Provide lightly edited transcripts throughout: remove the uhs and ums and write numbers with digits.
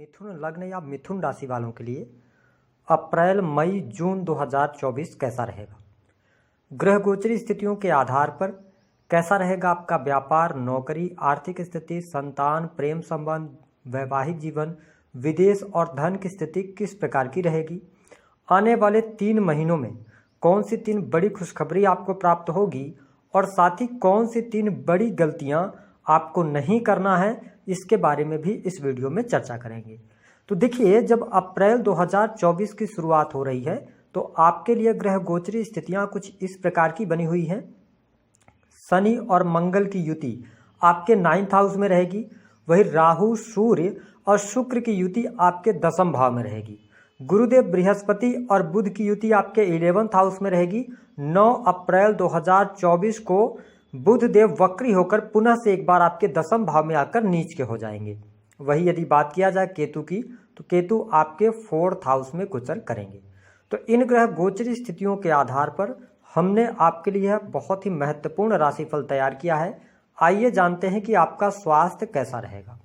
मिथुन लग्न या मिथुन राशि वालों के लिए अप्रैल मई जून 2024 कैसा रहेगा। ग्रह गोचरी स्थितियों के आधार पर कैसा रहेगा आपका व्यापार, नौकरी, आर्थिक स्थिति, संतान, प्रेम संबंध, वैवाहिक जीवन, विदेश और धन की स्थिति किस प्रकार की रहेगी। आने वाले 3 महीनों में कौन सी 3 बड़ी खुशखबरी आपको प्राप्त होगी और साथ ही कौन सी 3 बड़ी गलतियां आपको नहीं करना है, इसके बारे में भी इस वीडियो में चर्चा करेंगे। तो देखिए, जब अप्रैल 2024 की शुरुआत हो रही है तो आपके लिए ग्रह गोचरी स्थितियां कुछ इस प्रकार की बनी हुई हैं। शनि और मंगल की युति आपके 9th हाउस में रहेगी। वही राहु, सूर्य और शुक्र की युति आपके 10वें भाव में रहेगी। गुरुदेव बृहस्पति और बुध की युति आपके 11th हाउस में रहेगी। 9 अप्रैल 2024 को बुध देव वक्री होकर पुनः से एक बार आपके 10वें भाव में आकर नीच के हो जाएंगे। वही यदि बात किया जाए केतु की, तो केतु आपके 4th हाउस में गोचर करेंगे। तो इन ग्रह गोचरी स्थितियों के आधार पर हमने आपके लिए बहुत ही महत्वपूर्ण राशिफल तैयार किया है। आइए जानते हैं कि आपका स्वास्थ्य कैसा रहेगा।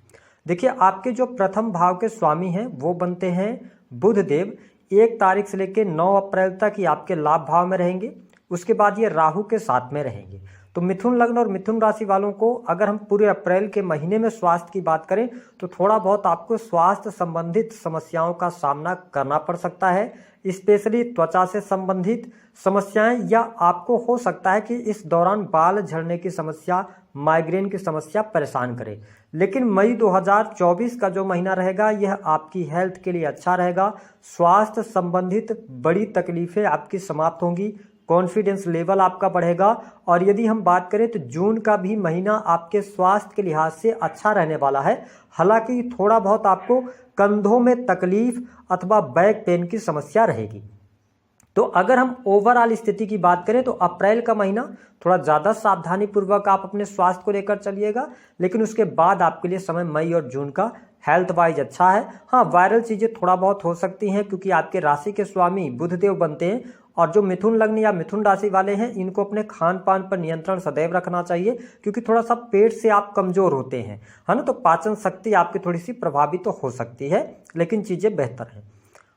देखिए, आपके जो प्रथम भाव के स्वामी हैं वो बनते हैं बुध देव। 1 तारीख से लेकर 9 अप्रैल तक ये आपके लाभ भाव में रहेंगे। उसके बाद ये राहु के साथ में रहेंगे। तो मिथुन लग्न और मिथुन राशि वालों को अगर हम पूरे अप्रैल के महीने में स्वास्थ्य की बात करें तो थोड़ा बहुत आपको स्वास्थ्य संबंधित समस्याओं का सामना करना पड़ सकता है। स्पेशली त्वचा से संबंधित समस्याएं, या आपको हो सकता है कि इस दौरान बाल झड़ने की समस्या, माइग्रेन की समस्या परेशान करे। लेकिन मई 2024 का जो महीना रहेगा यह आपकी हेल्थ के लिए अच्छा रहेगा। स्वास्थ्य संबंधित बड़ी तकलीफें आपकी समाप्त होंगी, कॉन्फिडेंस लेवल आपका बढ़ेगा। और यदि हम बात करें तो जून का भी महीना आपके स्वास्थ्य के लिहाज से अच्छा रहने वाला है। हालांकि थोड़ा बहुत आपको कंधों में तकलीफ अथवा बैक पेन की समस्या रहेगी। तो अगर हम ओवरऑल स्थिति की बात करें तो अप्रैल का महीना थोड़ा ज़्यादा सावधानी पूर्वक आप अपने स्वास्थ्य को लेकर चलिएगा। लेकिन उसके बाद आपके लिए समय मई और जून का हेल्थ वाइज अच्छा है। हाँ, वायरल चीज़ें थोड़ा बहुत हो सकती हैं क्योंकि आपके राशि के स्वामी बुधदेव बनते हैं। और जो मिथुन लग्न या मिथुन राशि वाले हैं इनको अपने खान पान पर नियंत्रण सदैव रखना चाहिए, क्योंकि थोड़ा सा पेट से आप कमज़ोर होते हैं, है ना। तो पाचन शक्ति आपकी थोड़ी सी प्रभावित तो हो सकती है, लेकिन चीज़ें बेहतर हैं।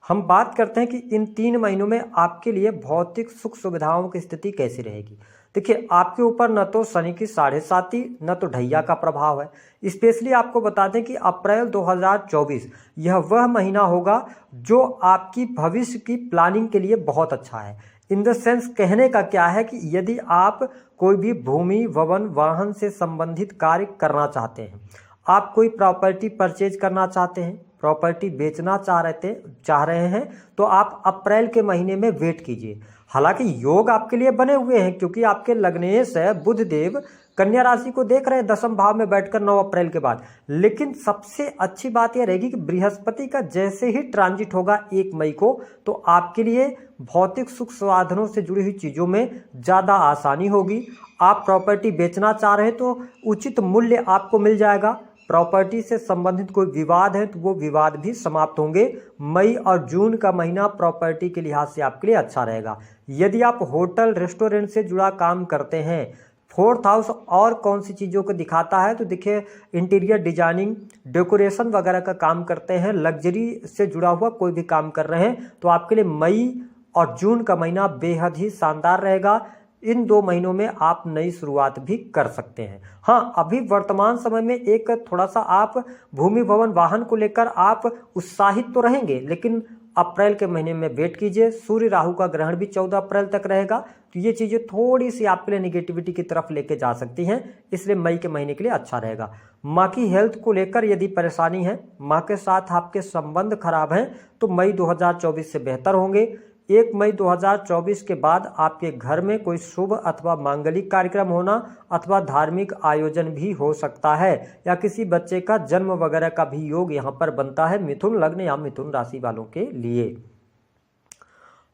हम बात करते हैं कि इन 3 महीनों में आपके लिए भौतिक सुख सुविधाओं की स्थिति कैसी रहेगी। देखिए, आपके ऊपर न तो शनि की 7.5 न तो ढैया का प्रभाव है। स्पेशली आपको बता दें कि अप्रैल 2024 यह वह महीना होगा जो आपकी भविष्य की प्लानिंग के लिए बहुत अच्छा है। इन द सेंस, कहने का क्या है कि यदि आप कोई भी भूमि, भवन, वाहन से संबंधित कार्य करना चाहते हैं, आप कोई प्रॉपर्टी परचेज करना चाहते हैं, प्रॉपर्टी बेचना चाह रहे हैं, तो आप अप्रैल के महीने में वेट कीजिए। हालांकि योग आपके लिए बने हुए हैं क्योंकि आपके लग्नेश है बुध देव कन्या राशि को देख रहे हैं 10वें भाव में बैठकर 9 अप्रैल के बाद। लेकिन सबसे अच्छी बात यह रहेगी कि बृहस्पति का जैसे ही ट्रांजिट होगा 1 मई को, तो आपके लिए भौतिक सुख साधनों से जुड़ी हुई चीज़ों में ज़्यादा आसानी होगी। आप प्रॉपर्टी बेचना चाह रहे हैं तो उचित मूल्य आपको मिल जाएगा। प्रॉपर्टी से संबंधित कोई विवाद है तो वो विवाद भी समाप्त होंगे। मई और जून का महीना प्रॉपर्टी के लिहाज से आपके लिए अच्छा रहेगा। यदि आप होटल, रेस्टोरेंट से जुड़ा काम करते हैं, 4th हाउस और कौन सी चीज़ों को दिखाता है, तो देखिए इंटीरियर डिजाइनिंग, डेकोरेशन वगैरह का काम करते हैं, लग्जरी से जुड़ा हुआ कोई भी काम कर रहे हैं, तो आपके लिए मई और जून का महीना बेहद ही शानदार रहेगा। इन 2 महीनों में आप नई शुरुआत भी कर सकते हैं। हाँ, अभी वर्तमान समय में एक थोड़ा सा आप भूमि, भवन, वाहन को लेकर आप उत्साहित तो रहेंगे, लेकिन अप्रैल के महीने में वेट कीजिए। सूर्य राहु का ग्रहण भी 14 अप्रैल तक रहेगा, तो ये चीज़ें थोड़ी सी आपके लिए निगेटिविटी की तरफ लेके जा सकती हैं। इसलिए मई के महीने के लिए अच्छा रहेगा। माँ की हेल्थ को लेकर यदि परेशानी है, माँ के साथ आपके संबंध खराब हैं, तो मई 2024 से बेहतर होंगे। 1 मई 2024 के बाद आपके घर में कोई शुभ अथवा मांगलिक कार्यक्रम होना अथवा धार्मिक आयोजन भी हो सकता है, या किसी बच्चे का जन्म वगैरह का भी योग यहाँ पर बनता है मिथुन लग्न या मिथुन राशि वालों के लिए।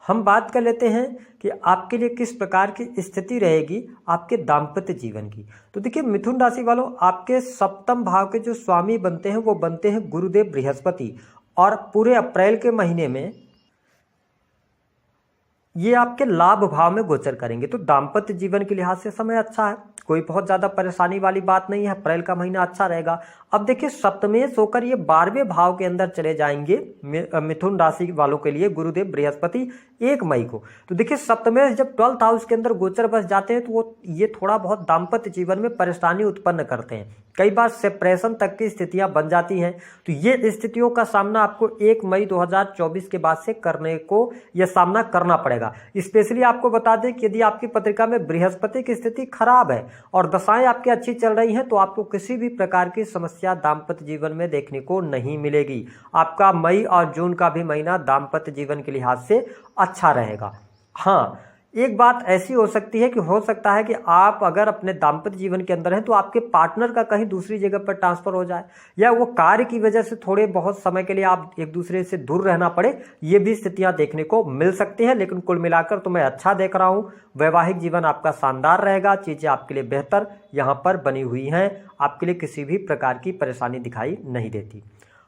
हम बात कर लेते हैं कि आपके लिए किस प्रकार की स्थिति रहेगी आपके दाम्पत्य जीवन की। तो देखिए, मिथुन राशि वालों, आपके 7वें भाव के जो स्वामी बनते हैं वो बनते हैं गुरुदेव बृहस्पति, और पूरे अप्रैल के महीने में ये आपके लाभ भाव में गोचर करेंगे। तो दाम्पत्य जीवन के लिहाज से समय अच्छा है। कोई बहुत ज़्यादा परेशानी वाली बात नहीं है, अप्रैल का महीना अच्छा रहेगा। अब देखिए सप्तमेश होकर ये 12वें भाव के अंदर चले जाएंगे मिथुन राशि वालों के लिए गुरुदेव बृहस्पति 1 मई को। तो देखिए सप्तमेश जब 12th हाउस के अंदर गोचर बस जाते हैं तो वो ये थोड़ा बहुत दाम्पत्य जीवन में परेशानी उत्पन्न करते हैं, कई बार सेपरेशन तक की स्थितियां बन जाती हैं। तो ये स्थितियों का सामना आपको 1 मई 2024 के बाद से करने को यह सामना करना पड़ेगा। स्पेशली आपको बता दें कि यदि आपकी पत्रिका में बृहस्पति की स्थिति खराब है और दशाएं आपकी अच्छी चल रही हैं तो आपको किसी भी प्रकार की समस्या दाम्पत्य जीवन में देखने को नहीं मिलेगी। आपका मई और जून का भी महीना दाम्पत्य जीवन के लिहाज से अच्छा रहेगा। हाँ, एक बात ऐसी हो सकती है कि हो सकता है कि आप अगर अपने दाम्पत्य जीवन के अंदर हैं तो आपके पार्टनर का कहीं दूसरी जगह पर ट्रांसफर हो जाए या वो कार्य की वजह से थोड़े बहुत समय के लिए आप एक दूसरे से दूर रहना पड़े, ये भी स्थितियां देखने को मिल सकती हैं। लेकिन कुल मिलाकर तो मैं अच्छा देख रहा हूँ, वैवाहिक जीवन आपका शानदार रहेगा, चीज़ें आपके लिए बेहतर यहाँ पर बनी हुई हैं, आपके लिए किसी भी प्रकार की परेशानी दिखाई नहीं देती।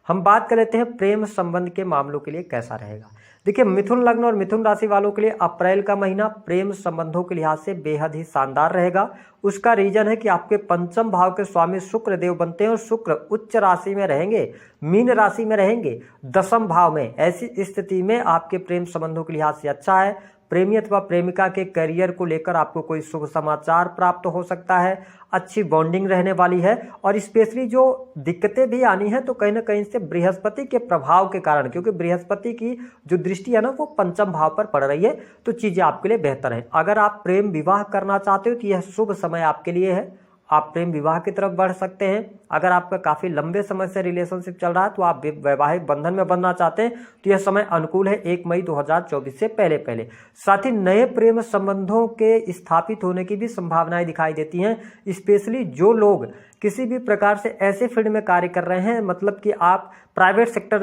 हम बात कर लेते हैं प्रेम संबंध के मामलों के लिए कैसा रहेगा। देखिए मिथुन लग्न और मिथुन राशि वालों के लिए अप्रैल का महीना प्रेम संबंधों के लिहाज से बेहद ही शानदार रहेगा। उसका रीजन है कि आपके पंचम भाव के स्वामी शुक्र देव बनते हैं और शुक्र उच्च राशि में रहेंगे, मीन राशि में रहेंगे, दशम भाव में। ऐसी स्थिति में आपके प्रेम संबंधों के लिहाज से अच्छा है। प्रेमी अथवा प्रेमिका के करियर को लेकर आपको कोई शुभ समाचार प्राप्त हो सकता है, अच्छी बॉन्डिंग रहने वाली है। और स्पेशली जो दिक्कतें भी आनी है तो कहीं ना कहीं से बृहस्पति के प्रभाव के कारण, क्योंकि बृहस्पति की जो दृष्टि है ना वो पंचम भाव पर पड़ रही है, तो चीज़ें आपके लिए बेहतर है। अगर आप प्रेम विवाह करना चाहते हो तो यह शुभ समय आपके लिए है, आप प्रेम विवाह की तरफ बढ़ सकते हैं। अगर आपका काफ़ी लंबे समय से रिलेशनशिप चल रहा है तो आप वैवाहिक बंधन में बनना चाहते हैं तो यह समय अनुकूल है 1 मई 2024 से पहले पहले। साथ ही नए प्रेम संबंधों के स्थापित होने की भी संभावनाएं दिखाई देती हैं। स्पेशली जो लोग किसी भी प्रकार से ऐसे फील्ड में कार्य कर रहे हैं, मतलब कि आप प्राइवेट सेक्टर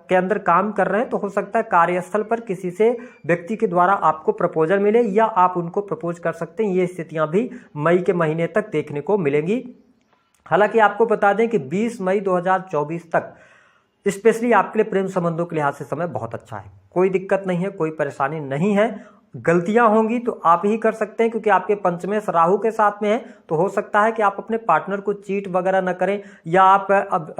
के अंदर काम कर रहे हैं, तो हो सकता है कार्यस्थल पर किसी से व्यक्ति के द्वारा आपको प्रपोजल मिले या आप उनको प्रपोज कर सकते हैं। ये स्थितियां भी मई के महीने तक देखने को मिलेंगी। हालांकि आपको बता दें कि 20 मई 2024 तक स्पेशली आपके लिए प्रेम संबंधों के लिहाज से समय बहुत अच्छा है, कोई दिक्कत नहीं है, कोई परेशानी नहीं है। गलतियां होंगी तो आप ही कर सकते हैं क्योंकि आपके पंचमेश राहु के साथ में है, तो हो सकता है कि आप अपने पार्टनर को चीट वगैरह न करें या आप अब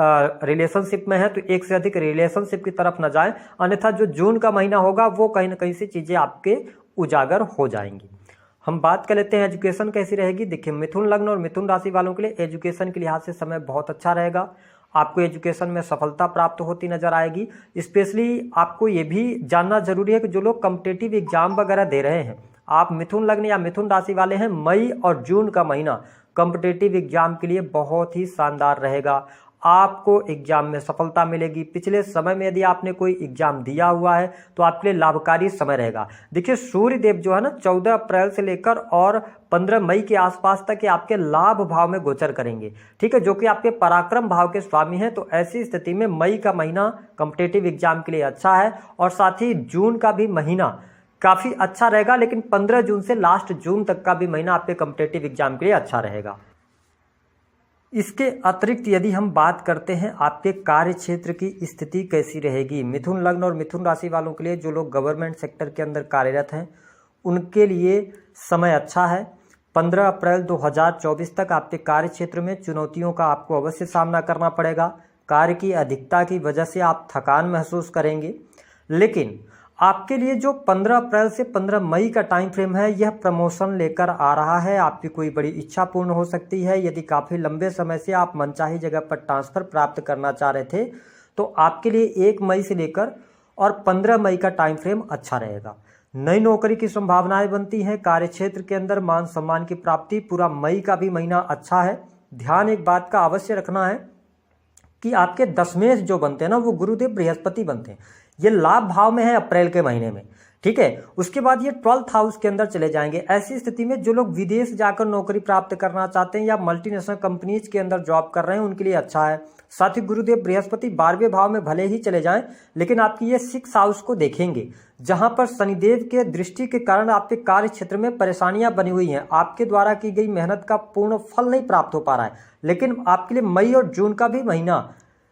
रिलेशनशिप में हैं तो एक से अधिक रिलेशनशिप की तरफ न जाएं, अन्यथा जो जून का महीना होगा वो कहीं ना कहीं से चीज़ें आपके उजागर हो जाएंगी। हम बात कर लेते हैं एजुकेशन कैसी रहेगी। देखिए मिथुन लग्न और मिथुन राशि वालों के लिए एजुकेशन के लिहाज से समय बहुत अच्छा रहेगा। आपको एजुकेशन में सफलता प्राप्त होती नजर आएगी। स्पेशली आपको ये भी जानना जरूरी है कि जो लोग कॉम्पिटिटिव एग्जाम वगैरह दे रहे हैं, आप मिथुन लग्न या मिथुन राशि वाले हैं, मई और जून का महीना कॉम्पिटिटिव एग्जाम के लिए बहुत ही शानदार रहेगा। आपको एग्जाम में सफलता मिलेगी। पिछले समय में यदि आपने कोई एग्जाम दिया हुआ है तो आपके लिए लाभकारी समय रहेगा। देखिए सूर्य देव जो है ना 14 अप्रैल से लेकर और 15 मई के आसपास तक आपके लाभ भाव में गोचर करेंगे, ठीक है, जो कि आपके पराक्रम भाव के स्वामी हैं। तो ऐसी स्थिति में मई का महीना कॉम्पिटिटिव एग्जाम के लिए अच्छा है और साथ ही जून का भी महीना काफ़ी अच्छा रहेगा। लेकिन 15 जून से लास्ट जून तक का भी महीना आपके कॉम्पिटिटिव एग्जाम के लिए अच्छा रहेगा। इसके अतिरिक्त यदि हम बात करते हैं आपके कार्य क्षेत्र की स्थिति कैसी रहेगी, मिथुन लग्न और मिथुन राशि वालों के लिए जो लोग गवर्नमेंट सेक्टर के अंदर कार्यरत हैं उनके लिए समय अच्छा है। 15 अप्रैल 2024 तक आपके कार्य क्षेत्र में चुनौतियों का आपको अवश्य सामना करना पड़ेगा। कार्य की अधिकता की वजह से आप थकान महसूस करेंगे, लेकिन आपके लिए जो 15 अप्रैल से 15 मई का टाइम फ्रेम है यह प्रमोशन लेकर आ रहा है। आपकी कोई बड़ी इच्छा पूर्ण हो सकती है। यदि काफ़ी लंबे समय से आप मनचाही जगह पर ट्रांसफ़र प्राप्त करना चाह रहे थे तो आपके लिए 1 मई से लेकर और 15 मई का टाइम फ्रेम अच्छा रहेगा। नई नौकरी की संभावनाएं बनती हैं। कार्यक्षेत्र के अंदर मान सम्मान की प्राप्ति। पूरा मई का भी महीना अच्छा है। ध्यान एक बात का अवश्य रखना है कि आपके दशमेश जो बनते हैं ना वो गुरुदेव बृहस्पति बनते हैं। ये लाभ भाव में है अप्रैल के महीने में, ठीक है। उसके बाद ये 12th हाउस के अंदर चले जाएंगे। ऐसी स्थिति में जो लोग विदेश जाकर नौकरी प्राप्त करना चाहते हैं या मल्टीनेशनल कंपनीज के अंदर जॉब कर रहे हैं उनके लिए अच्छा है। साथ ही गुरुदेव बृहस्पति 12वें भाव में भले ही चले जाएं लेकिन आपकी ये 6th हाउस को देखेंगे, जहां पर शनिदेव के दृष्टि के कारण आपके कार्य क्षेत्र में परेशानियां बनी हुई हैं। आपके द्वारा की गई मेहनत का पूर्ण फल नहीं प्राप्त हो पा रहा है। लेकिन आपके लिए मई और जून का भी महीना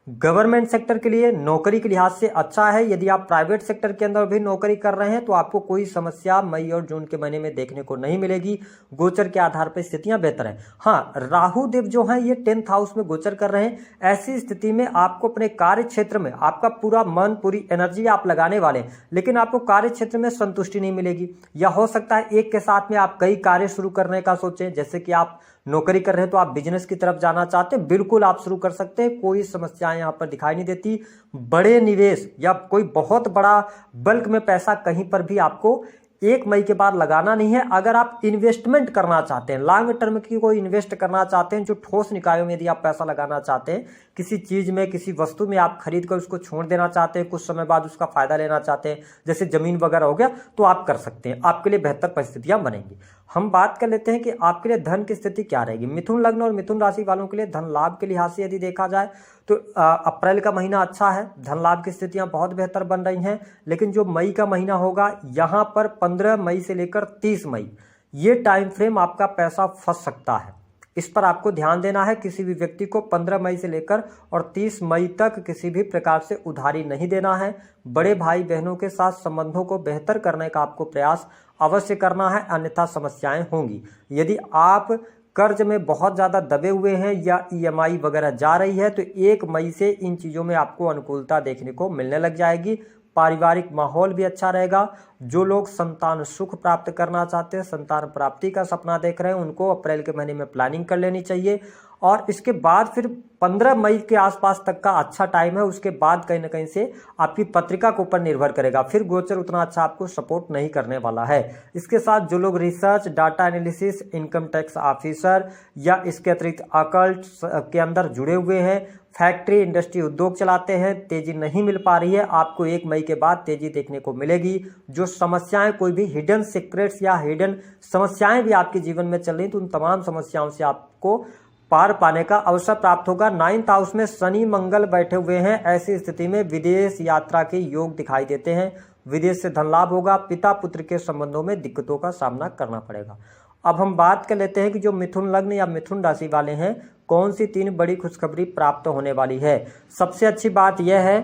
गवर्नमेंट सेक्टर के लिए नौकरी के लिहाज से अच्छा है। यदि आप प्राइवेट सेक्टर के अंदर भी नौकरी कर रहे हैं तो आपको कोई समस्या मई और जून के महीने में देखने को नहीं मिलेगी। गोचर के आधार पर स्थितियां बेहतर हैं। हाँ, राहु देव जो हैं ये 10th हाउस में गोचर कर रहे हैं। ऐसी स्थिति में आपको अपने कार्य क्षेत्र में आपका पूरा मन, पूरी एनर्जी आप लगाने वाले हैं, लेकिन आपको कार्य क्षेत्र में संतुष्टि नहीं मिलेगी। या हो सकता है एक के साथ में आप कई कार्य शुरू करने का सोचें। जैसे कि आप नौकरी कर रहे हैं तो आप बिजनेस की तरफ जाना चाहते हैं, बिल्कुल आप शुरू कर सकते हैं, कोई समस्याएं यहां पर दिखाई नहीं देती। बड़े निवेश या कोई बहुत बड़ा बल्क में पैसा कहीं पर भी आपको 1 मई के बाद लगाना नहीं है। अगर आप इन्वेस्टमेंट करना चाहते हैं, लॉन्ग टर्म की कोई इन्वेस्ट करना चाहते हैं, जो ठोस निकायों में यदि आप पैसा लगाना चाहते हैं, किसी चीज में, किसी वस्तु में आप खरीद कर उसको छोड़ देना चाहते हैं, कुछ समय बाद उसका फायदा लेना चाहते हैं, जैसे जमीन वगैरह हो गया, तो आप कर सकते हैं। आपके लिए बेहतर परिस्थितियां बनेंगी। हम बात कर लेते हैं कि आपके लिए धन की स्थिति क्या रहेगी। मिथुन लग्न और मिथुन राशि वालों के लिए धन लाभ के लिहाज से यदि देखा जाए तो अप्रैल का महीना अच्छा है, धन लाभ की स्थितियां बहुत बेहतर बन रही हैं। लेकिन जो मई का महीना होगा, यहां पर 15 मई से लेकर 30 मई ये टाइम फ्रेम आपका पैसा फंस सकता है। इस पर आपको ध्यान देना है। किसी भी व्यक्ति को 15 मई से लेकर और 30 मई तक किसी भी प्रकार से उधारी नहीं देना है। बड़े भाई बहनों के साथ संबंधों को बेहतर करने का आपको प्रयास अवश्य करना है, अन्यथा समस्याएं होंगी। यदि आप कर्ज में बहुत ज़्यादा दबे हुए हैं या ईएमआई वगैरह जा रही है तो 1 मई से इन चीज़ों में आपको अनुकूलता देखने को मिलने लग जाएगी। पारिवारिक माहौल भी अच्छा रहेगा। जो लोग संतान सुख प्राप्त करना चाहते हैं, संतान प्राप्ति का सपना देख रहे हैं, उनको अप्रैल के महीने में प्लानिंग कर लेनी चाहिए। और इसके बाद फिर 15 मई के आसपास तक का अच्छा टाइम है। उसके बाद कहीं ना कहीं से आपकी पत्रिका के ऊपर निर्भर करेगा, फिर गोचर उतना अच्छा आपको सपोर्ट नहीं करने वाला है। इसके साथ जो लोग research, data analysis, income tax officer या इसके अतिरिक्त अकल्ट के अंदर जुड़े हुए हैं, फैक्ट्री, इंडस्ट्री, उद्योग चलाते हैं, तेजी नहीं मिल पा रही है, आपको 1 मई के बाद तेजी देखने को मिलेगी। जो समस्याएं, कोई भी हिडन सीक्रेट्स या हिडन समस्याएं भी आपके जीवन में चल रही तो उन तमाम समस्याओं से आपको पार पाने का अवसर प्राप्त होगा। 9th हाउस में शनि मंगल बैठे हुए हैं। ऐसी स्थिति में विदेश यात्रा के योग दिखाई देते हैं। विदेश से धन लाभ होगा। पिता पुत्र के संबंधों में दिक्कतों का सामना करना पड़ेगा। अब हम बात कर लेते हैं कि जो मिथुन लग्न या मिथुन राशि वाले हैं, कौन सी 3 बड़ी खुशखबरी प्राप्त होने वाली है। सबसे अच्छी बात यह है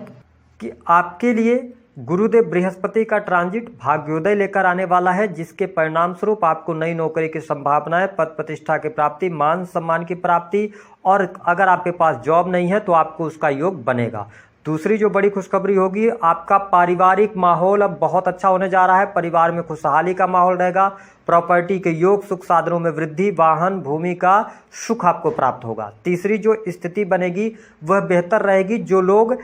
कि आपके लिए गुरुदेव बृहस्पति का ट्रांजिट भाग्योदय लेकर आने वाला है, जिसके परिणाम स्वरूप आपको नई नौकरी की संभावनाएं, पद प्रतिष्ठा की प्राप्ति, मान सम्मान की प्राप्ति, और अगर आपके पास जॉब नहीं है तो आपको उसका योग बनेगा। दूसरी जो बड़ी खुशखबरी होगी, आपका पारिवारिक माहौल अब बहुत अच्छा होने जा रहा है। परिवार में खुशहाली का माहौल रहेगा। प्रॉपर्टी के योग, सुख साधनों में वृद्धि, वाहन, भूमि का सुख आपको प्राप्त होगा। तीसरी जो स्थिति बनेगी वह बेहतर रहेगी। जो लोग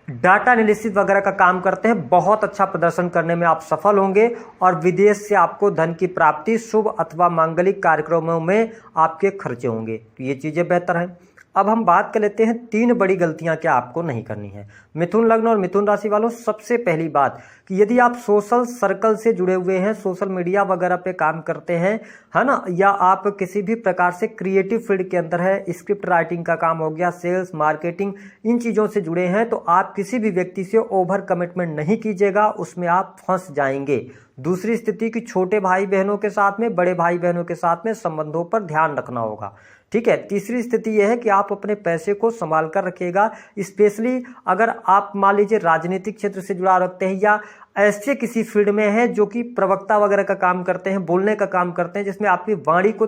डाटा एनालिसिस वगैरह का काम करते हैं, बहुत अच्छा प्रदर्शन करने में आप सफल होंगे और विदेश से आपको धन की प्राप्ति, शुभ अथवा मांगलिक कार्यक्रमों में आपके खर्चे होंगे। तो ये चीज़ें बेहतर हैं। अब हम बात कर लेते हैं 3 बड़ी गलतियां क्या आपको नहीं करनी है। मिथुन लग्न और मिथुन राशि वालों, सबसे पहली बात कि यदि आप सोशल सर्कल से जुड़े हुए हैं, सोशल मीडिया वगैरह पे काम करते हैं, है ना, या आप किसी भी प्रकार से क्रिएटिव फील्ड के अंदर है, स्क्रिप्ट राइटिंग का काम हो गया, सेल्स, मार्केटिंग, इन चीज़ों से जुड़े हैं, तो आप किसी भी व्यक्ति से ओवर कमिटमेंट नहीं कीजिएगा, उसमें आप फंस जाएंगे। दूसरी स्थिति कि छोटे भाई बहनों के साथ में, बड़े भाई बहनों के साथ में संबंधों पर ध्यान रखना होगा। ठीक है। तीसरी स्थिति यह है कि आप अपने पैसे को संभाल कर रखिएगा। स्पेशली अगर आप मान लीजिए राजनीतिक क्षेत्र से जुड़ा रखते हैं या ऐसे किसी फील्ड में है जो कि प्रवक्ता वगैरह का काम करते हैं, बोलने का काम करते हैं, जिसमें आपकी वाणी को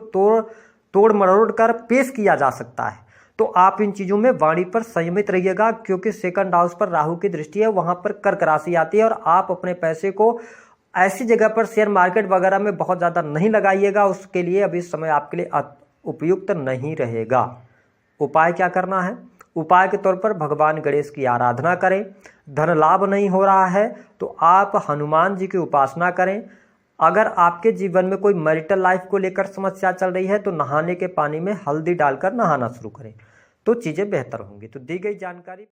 तोड़ मरोड़ कर पेश किया जा सकता है, तो आप इन चीज़ों में वाणी पर संयमित रहिएगा, क्योंकि 2nd हाउस पर राहु की दृष्टि है, वहां पर कर्क राशि आती है और आप अपने पैसे को ऐसी जगह पर शेयर मार्केट वगैरह में बहुत ज़्यादा नहीं लगाइएगा। उसके लिए अभी समय आपके लिए उपयुक्त नहीं रहेगा। उपाय क्या करना है? उपाय के तौर पर भगवान गणेश की आराधना करें। धन लाभ नहीं हो रहा है तो आप हनुमान जी की उपासना करें। अगर आपके जीवन में कोई मैरिटल लाइफ को लेकर समस्या चल रही है तो नहाने के पानी में हल्दी डालकर नहाना शुरू करें, तो चीज़ें बेहतर होंगी। तो दी गई जानकारी